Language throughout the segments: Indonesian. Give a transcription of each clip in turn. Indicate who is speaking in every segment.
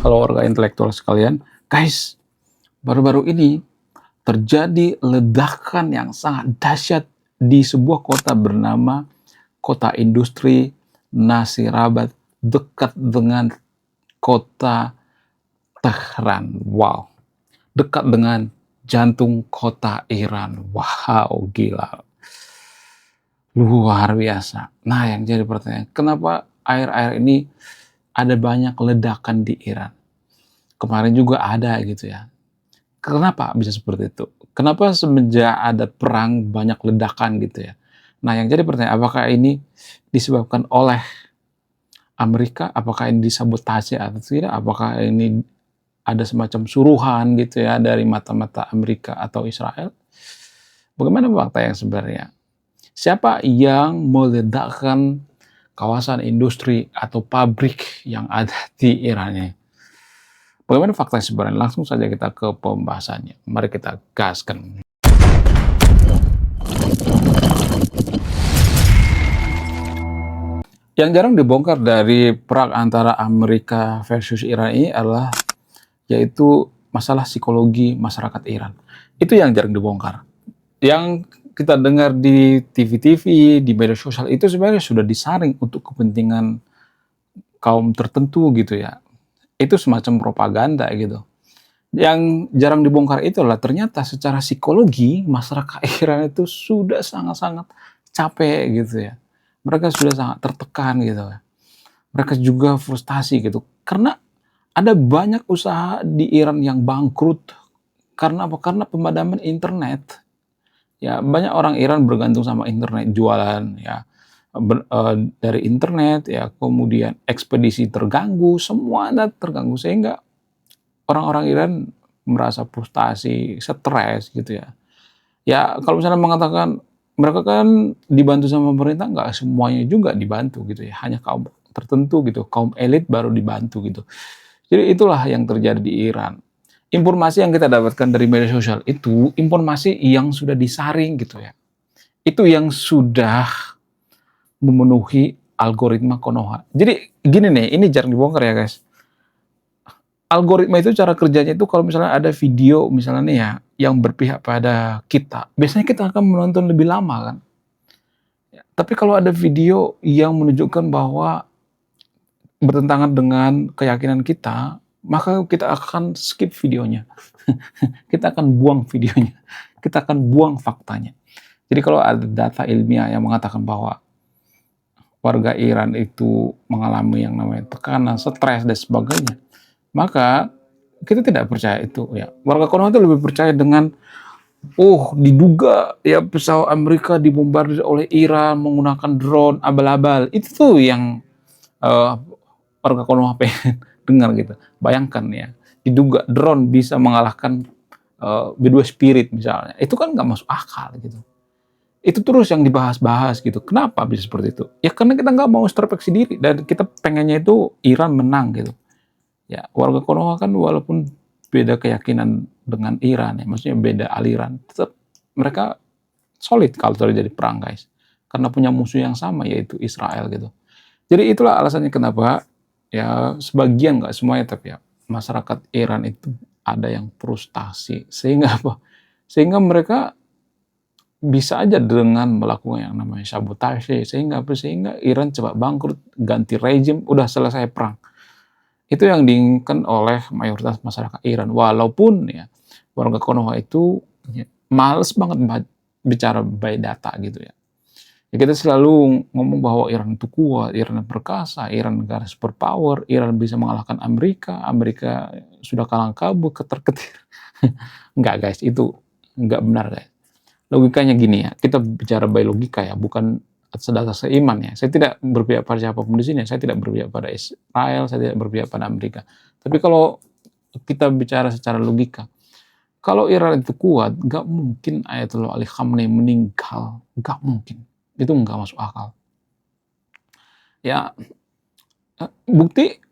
Speaker 1: Kalau warga intelektual sekalian, guys, baru-baru ini terjadi ledakan yang sangat dahsyat di sebuah kota bernama Kota Industri Nasirabad, dekat dengan kota Tehran. Wow, dekat dengan jantung kota Iran. Wow, gila. Luar biasa. Nah, yang jadi pertanyaan, kenapa akhir-akhir ini ada banyak ledakan di Iran? Kemarin juga ada gitu ya. Kenapa bisa seperti itu? Kenapa semenjak ada perang banyak ledakan gitu ya? Nah, yang jadi pertanyaan, apakah ini disebabkan oleh Amerika? Apakah ini disabotase atau tidak? Apakah ini ada semacam suruhan gitu ya dari mata-mata Amerika atau Israel? Bagaimana fakta yang sebenarnya? Siapa yang meledakkan kawasan industri atau pabrik yang ada di Iran ini? Bagaimana fakta sebenarnya? Langsung saja kita ke pembahasannya. Mari kita gaskan. Yang jarang dibongkar dari perang antara Amerika versus Iran ini adalah yaitu masalah psikologi masyarakat Iran. Itu yang jarang dibongkar. Yang kita dengar di TV-TV, di media sosial itu sebenarnya sudah disaring untuk kepentingan kaum tertentu gitu ya. Itu semacam propaganda gitu. Yang jarang dibongkar itu adalah ternyata secara psikologi masyarakat Iran itu sudah sangat-sangat capek gitu ya. Mereka sudah sangat tertekan gitu ya. Mereka juga frustasi gitu. Karena ada banyak usaha di Iran yang bangkrut. Karena apa? Karena pemadaman internet. Ya, banyak orang Iran bergantung sama internet, jualan ya. Dari internet ya, kemudian ekspedisi terganggu, semuanya terganggu sehingga orang-orang Iran merasa frustasi, stres gitu ya. Ya kalau misalnya mengatakan mereka kan dibantu sama pemerintah, nggak semuanya juga dibantu gitu ya, hanya kaum tertentu gitu, kaum elit baru dibantu gitu. Jadi itulah yang terjadi di Iran. Informasi yang kita dapatkan dari media sosial itu informasi yang sudah disaring gitu ya. Itu yang sudah memenuhi algoritma Konoha. Jadi gini nih, ini jarang dibongkar ya guys. Algoritma itu cara kerjanya itu kalau misalnya ada video misalnya nih ya yang berpihak pada kita, biasanya kita akan menonton lebih lama kan. Ya, tapi kalau ada video yang menunjukkan bahwa bertentangan dengan keyakinan kita, maka kita akan skip videonya. Kita akan buang videonya. Kita akan buang faktanya. Jadi kalau ada data ilmiah yang mengatakan bahwa warga Iran itu mengalami yang namanya tekanan, stres dan sebagainya, maka kita tidak percaya itu ya. Warga Konoha itu lebih percaya dengan diduga ya pesawat Amerika dibombardir oleh Iran menggunakan drone abal-abal. Itu tuh yang warga Konoha pengen dengar gitu. Bayangkan ya, diduga drone bisa mengalahkan B2 Spirit misalnya. Itu kan nggak masuk akal gitu. Itu terus yang dibahas-bahas gitu. Kenapa bisa seperti itu? Ya karena kita nggak mau introspeksi diri dan kita pengennya itu Iran menang gitu. Ya, warga Konoha kan walaupun beda keyakinan dengan Iran ya, maksudnya beda aliran, tetap mereka solid kalau terjadi perang guys. Karena punya musuh yang sama yaitu Israel gitu. Jadi itulah alasannya kenapa ya sebagian nggak semuanya tapi ya masyarakat Iran itu ada yang frustasi sehingga apa? Sehingga mereka bisa aja dengan melakukan yang namanya sabotase sehingga apa? Sehingga Iran cepat bangkrut, ganti rezim, udah selesai perang. Itu yang diinginkan oleh mayoritas masyarakat Iran. Walaupun ya warga Konoha itu ya, males banget bicara by data gitu ya. Ya kita selalu ngomong bahwa Iran itu kuat, Iran perkasa, Iran negara superpower, Iran bisa mengalahkan Amerika, Amerika sudah kalang kabut, ketar-ketir. Enggak guys, itu enggak benar guys. Logikanya gini ya, kita bicara by logika ya, bukan atas dasar seiman ya. Saya tidak berpihak pada siapapun di sini, saya tidak berpihak pada Israel, saya tidak berpihak pada Amerika. Tapi kalau kita bicara secara logika, kalau Iran itu kuat, nggak mungkin Ayatollah Ali Khamenei meninggal, nggak mungkin. Itu nggak masuk akal. Ya, bukti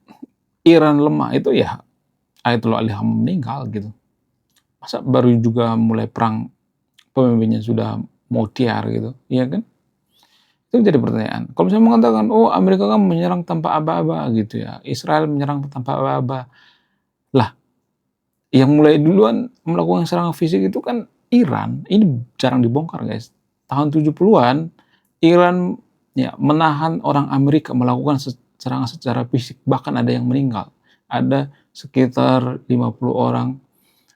Speaker 1: Iran lemah itu ya Ayatollah Ali Khamenei meninggal gitu. Masa baru juga mulai perang pemimpinnya sudah mau tiar gitu, iya kan? Itu jadi pertanyaan. Kalau misalnya mengatakan, Amerika kan menyerang tanpa aba-aba gitu ya, Israel menyerang tanpa aba-aba, Lah, yang mulai duluan melakukan serangan fisik itu kan Iran. Ini jarang dibongkar, guys. Tahun 70-an, Iran ya menahan orang Amerika melakukan serangan secara fisik, bahkan ada yang meninggal. Ada sekitar 50 orang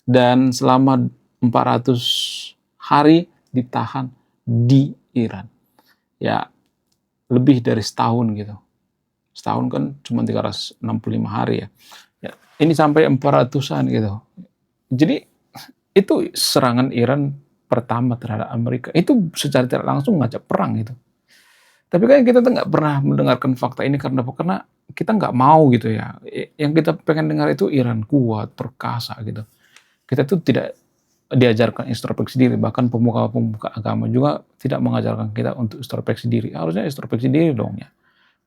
Speaker 1: dan selama 400 hari ditahan di Iran. Ya, lebih dari setahun gitu. Setahun kan cuma 365 hari ya. Ya, ini sampai 400-an gitu. Jadi itu serangan Iran pertama terhadap Amerika. Itu secara tidak langsung ngajak perang itu. Tapi kan kita tuh nggak pernah mendengarkan fakta ini karena apa? Karena kita nggak mau gitu ya. Yang kita pengen dengar itu Iran kuat, perkasa gitu. Kita tuh tidak diajarkan introspeksi diri. Bahkan pemuka-pemuka agama juga tidak mengajarkan kita untuk introspeksi diri. Harusnya introspeksi diri dong ya.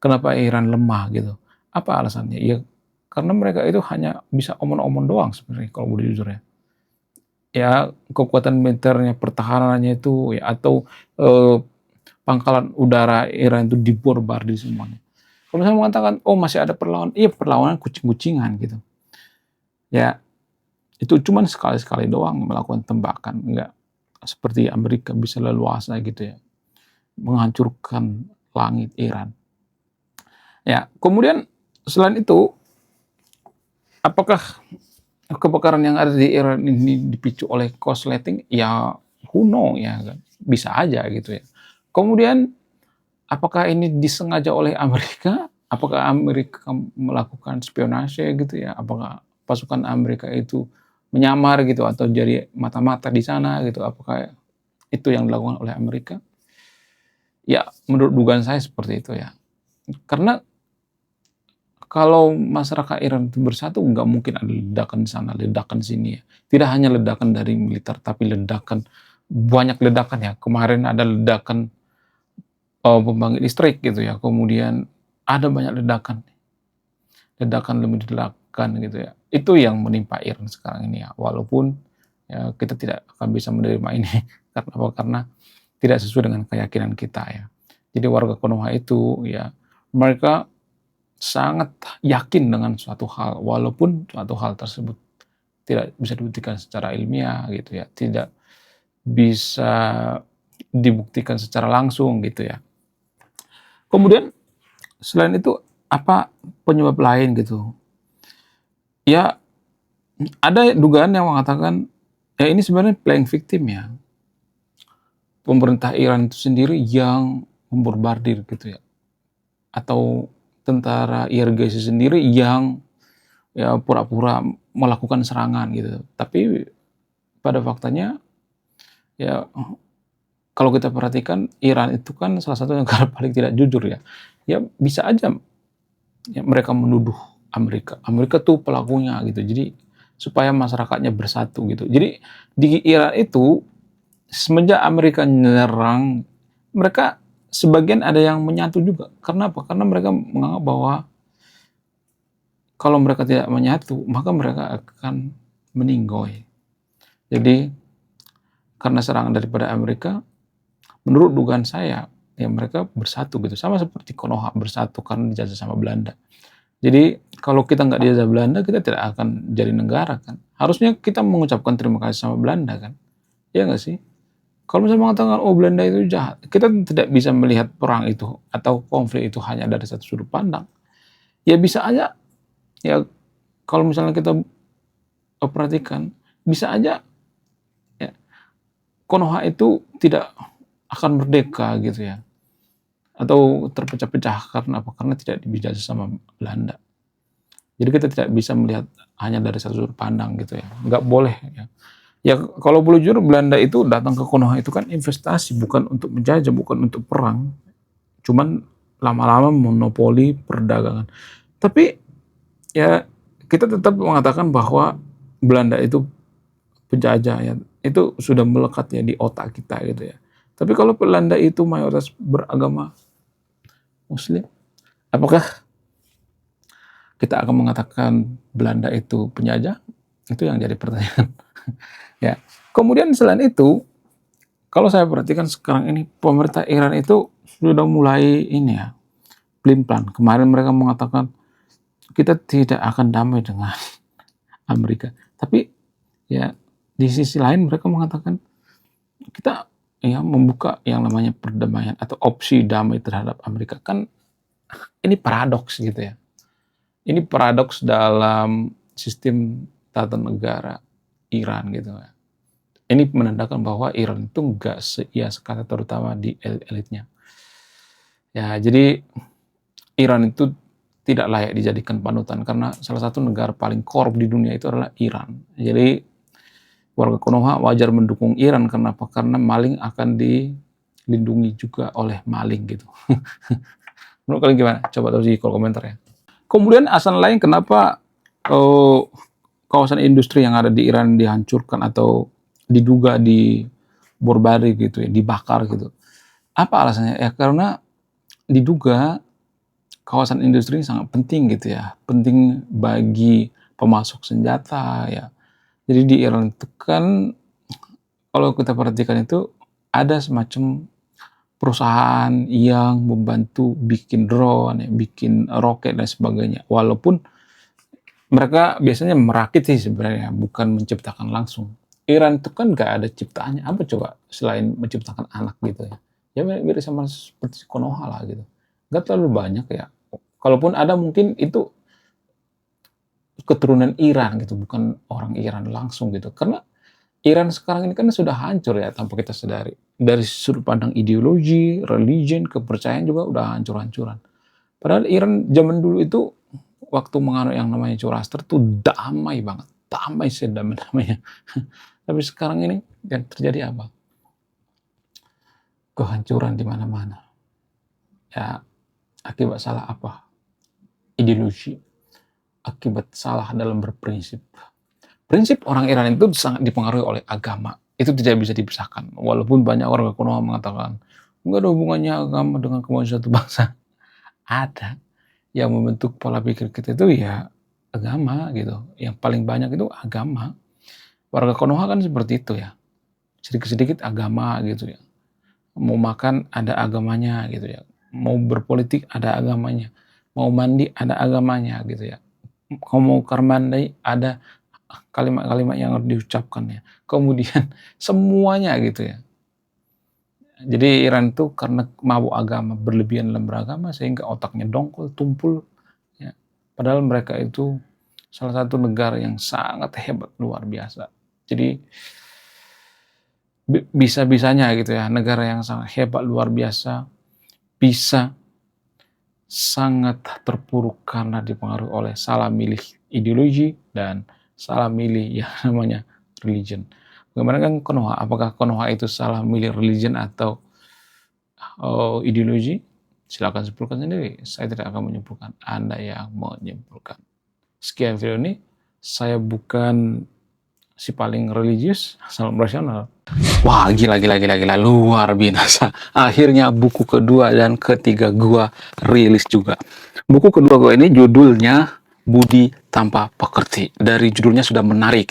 Speaker 1: Kenapa Iran lemah gitu? Apa alasannya? Ya karena mereka itu hanya bisa omong-omong doang sebenarnya kalau boleh jujur ya. Ya kekuatan militernya, pertahanannya itu ya atau pangkalan udara Iran itu dibombardir semuanya. Kalau misalnya mengatakan, oh masih ada perlawanan, iya perlawanan kucing-kucingan gitu. Ya itu cuman sekali-sekali doang melakukan tembakan, enggak seperti Amerika bisa leluasa gitu ya, menghancurkan langit Iran. Ya kemudian selain itu, apakah kebakaran yang ada di Iran ini dipicu oleh korsleting? Ya kuno ya kan, bisa aja gitu ya. Kemudian apakah ini disengaja oleh Amerika? Apakah Amerika melakukan spionase gitu ya? Apakah pasukan Amerika itu menyamar gitu atau jadi mata-mata di sana gitu? Apakah itu yang dilakukan oleh Amerika? Ya, menurut dugaan saya seperti itu ya. Karena kalau masyarakat Iran itu bersatu, nggak mungkin ada ledakan di sana, ledakan sini ya. Tidak hanya ledakan dari militer, tapi ledakan, banyak ledakan ya. Kemarin ada ledakan pembangkit listrik gitu ya. Kemudian ada banyak ledakan, ledakan demi ledakan gitu ya. Itu yang menimpa Iran sekarang ini ya. Walaupun ya, kita tidak akan bisa menerima ini karena apa? Karena tidak sesuai dengan keyakinan kita ya. Jadi warga Konoha itu ya mereka sangat yakin dengan suatu hal walaupun suatu hal tersebut tidak bisa dibuktikan secara ilmiah gitu ya, tidak bisa dibuktikan secara langsung gitu ya. Kemudian selain itu apa penyebab lain gitu? Ya ada dugaan yang mengatakan ya ini sebenarnya playing victim ya. Pemerintah Iran itu sendiri yang membombardir gitu ya. Atau tentara IRGC sendiri yang ya pura-pura melakukan serangan gitu. Tapi pada faktanya ya kalau kita perhatikan Iran itu kan salah satu negara paling tidak jujur ya. Ya bisa aja ya, mereka menuduh Amerika. Amerika tuh pelakunya gitu. Jadi supaya masyarakatnya bersatu gitu. Jadi di Iran itu semenjak Amerika menyerang, mereka sebagian ada yang menyatu juga. Karena apa? Karena mereka menganggap bahwa kalau mereka tidak menyatu, maka mereka akan meninggoy. Jadi karena serangan daripada Amerika, menurut dugaan saya, ya mereka bersatu gitu. Sama seperti Konoha bersatu karena dijajah sama Belanda. Jadi kalau kita nggak dijajah Belanda, kita tidak akan jadi negara kan. Harusnya kita mengucapkan terima kasih sama Belanda kan. Ya nggak sih? Kalau misalnya mengatakan, oh Belanda itu jahat, kita tidak bisa melihat perang itu atau konflik itu hanya dari satu sudut pandang. Ya bisa aja, ya kalau misalnya kita perhatikan, bisa aja ya, Konoha itu tidak akan merdeka gitu ya. Atau terpecah-pecah karena apa? Karena tidak dijajah sama Belanda. Jadi kita tidak bisa melihat hanya dari satu sudut pandang gitu ya. Nggak boleh ya. Ya kalau boleh jujur Belanda itu datang ke Konoha itu kan investasi, bukan untuk menjajah, bukan untuk perang. Cuman lama-lama monopoli perdagangan. Tapi ya kita tetap mengatakan bahwa Belanda itu penjajah ya. Itu sudah melekat ya di otak kita gitu ya. Tapi kalau Belanda itu mayoritas beragama Muslim, apakah kita akan mengatakan Belanda itu penjajah? Itu yang jadi pertanyaan. Ya. Kemudian selain itu, kalau saya perhatikan sekarang ini pemerintah Iran itu sudah mulai ini ya, pelin-pelan. Kemarin mereka mengatakan kita tidak akan damai dengan Amerika. Tapi ya di sisi lain mereka mengatakan kita ya membuka yang namanya perdamaian atau opsi damai terhadap Amerika. Kan ini paradoks gitu ya. Ini paradoks dalam sistem tata negara Iran gitu ya. Ini menandakan bahwa Iran itu enggak seia sekata, terutama di elit-elitnya. Ya, jadi Iran itu tidak layak dijadikan panutan karena salah satu negara paling korup di dunia itu adalah Iran. Jadi warga Konoha wajar mendukung Iran. Kenapa? Karena maling akan dilindungi juga oleh maling gitu. Menurut kalian gimana? Coba tulis di kolom komentar ya. Kemudian alasan lain kenapa kawasan industri yang ada di Iran dihancurkan atau diduga diborbari gitu ya, dibakar gitu. Apa alasannya? Ya karena diduga kawasan industri ini sangat penting gitu ya, penting bagi pemasok senjata ya. Jadi di Iran itu kan kalau kita perhatikan itu ada semacam perusahaan yang membantu bikin drone, bikin roket dan sebagainya. Walaupun mereka biasanya merakit sih sebenarnya, bukan menciptakan langsung. Iran itu kan nggak ada ciptaannya, apa coba selain menciptakan anak gitu ya. Ya mirip sama seperti Konoha lah gitu. Nggak terlalu banyak ya. Kalaupun ada mungkin itu keturunan Iran gitu, bukan orang Iran langsung gitu. Karena Iran sekarang ini kan sudah hancur ya tanpa kita sadari. Dari sudut pandang ideologi, religion, kepercayaan juga udah hancur-hancuran. Padahal Iran zaman dulu itu waktu menganut yang namanya Zoroaster tuh damai banget. Damai sedamai-damainya. Tapi sekarang ini yang terjadi apa? Kehancuran di mana-mana. Ya, akibat salah apa? Ideologi. Akibat salah dalam berprinsip. Prinsip orang Iran itu sangat dipengaruhi oleh agama. Itu tidak bisa dipisahkan. Walaupun banyak warga Konoha mengatakan, enggak ada hubungannya agama dengan kemajuan satu bangsa. Ada. Yang membentuk pola pikir kita itu ya agama gitu. Yang paling banyak itu agama. Warga Konoha kan seperti itu ya. Sedikit-sedikit agama gitu ya. Mau makan ada agamanya gitu ya. Mau berpolitik ada agamanya. Mau mandi ada agamanya gitu ya. Mau karmandai ada kalimat-kalimat yang harus diucapkan ya. Kemudian semuanya gitu ya. Jadi Iran itu karena mabuk agama, berlebihan dalam beragama sehingga otaknya dongkol, tumpul ya. Padahal mereka itu salah satu negara yang sangat hebat, luar biasa. Jadi bisa-bisanya gitu ya, negara yang sangat hebat, luar biasa, bisa sangat terpuruk karena dipengaruhi oleh salah milih ideologi dan salah milih yang namanya religion. Bagaimana kan Konoha? Apakah Konoha itu salah milih religion atau ideologi? Silakan simpulkan sendiri. Saya tidak akan menyimpulkan. Anda yang menyimpulkan. Sekian video ini. Saya bukan si paling religius, salam rasional. Wah, gila, luar biasa. Akhirnya buku kedua dan ketiga gua rilis juga. Buku kedua gua ini judulnya Budi Tanpa Pekerti. Dari judulnya sudah menarik.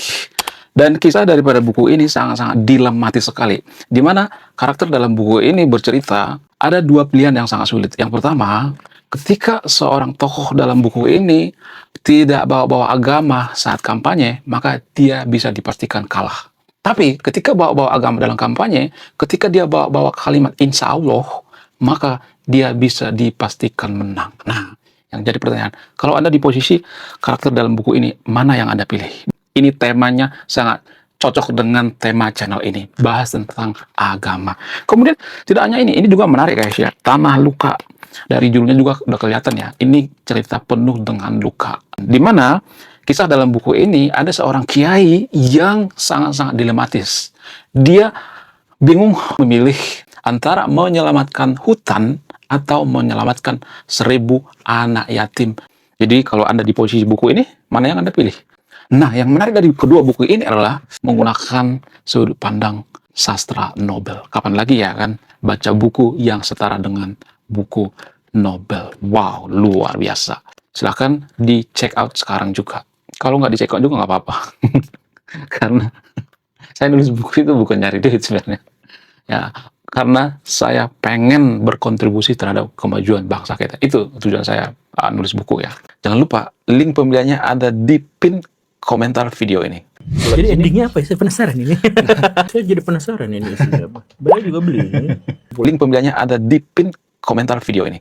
Speaker 1: Dan kisah daripada buku ini sangat-sangat dilematis sekali. Di mana karakter dalam buku ini bercerita ada dua pilihan yang sangat sulit. Yang pertama, ketika seorang tokoh dalam buku ini tidak bawa-bawa agama saat kampanye, maka dia bisa dipastikan kalah. Tapi ketika bawa-bawa agama dalam kampanye, ketika dia bawa-bawa kalimat insya Allah, maka dia bisa dipastikan menang. Nah, yang jadi pertanyaan, kalau Anda di posisi karakter dalam buku ini, mana yang Anda pilih? Ini temanya sangat cocok dengan tema channel ini, bahas tentang agama. Kemudian tidak hanya ini juga menarik guys ya, Tanah Luka. Dari judulnya juga udah kelihatan ya, ini cerita penuh dengan luka. Dimana kisah dalam buku ini ada seorang kiai yang sangat-sangat dilematis. Dia bingung memilih antara menyelamatkan hutan atau menyelamatkan 1000 anak yatim. Jadi kalau Anda di posisi buku ini, mana yang Anda pilih? Nah, yang menarik dari kedua buku ini adalah menggunakan sudut pandang sastra Nobel. Kapan lagi ya kan baca buku yang setara dengan buku Nobel. Wow, luar biasa. Silahkan di check out sekarang juga. Kalau nggak di check out juga nggak apa-apa. Karena saya nulis buku itu bukan nyari duit sebenarnya. Ya, karena saya pengen berkontribusi terhadap kemajuan bangsa kita. Itu tujuan saya nulis buku ya. Jangan lupa link pembeliannya ada di pin komentar video ini.
Speaker 2: Jadi endingnya apa ya? Saya penasaran ini. Saya jadi penasaran ini isinya apa. Beli juga beli.
Speaker 1: Link pembeliannya ada di pin komentar video ini.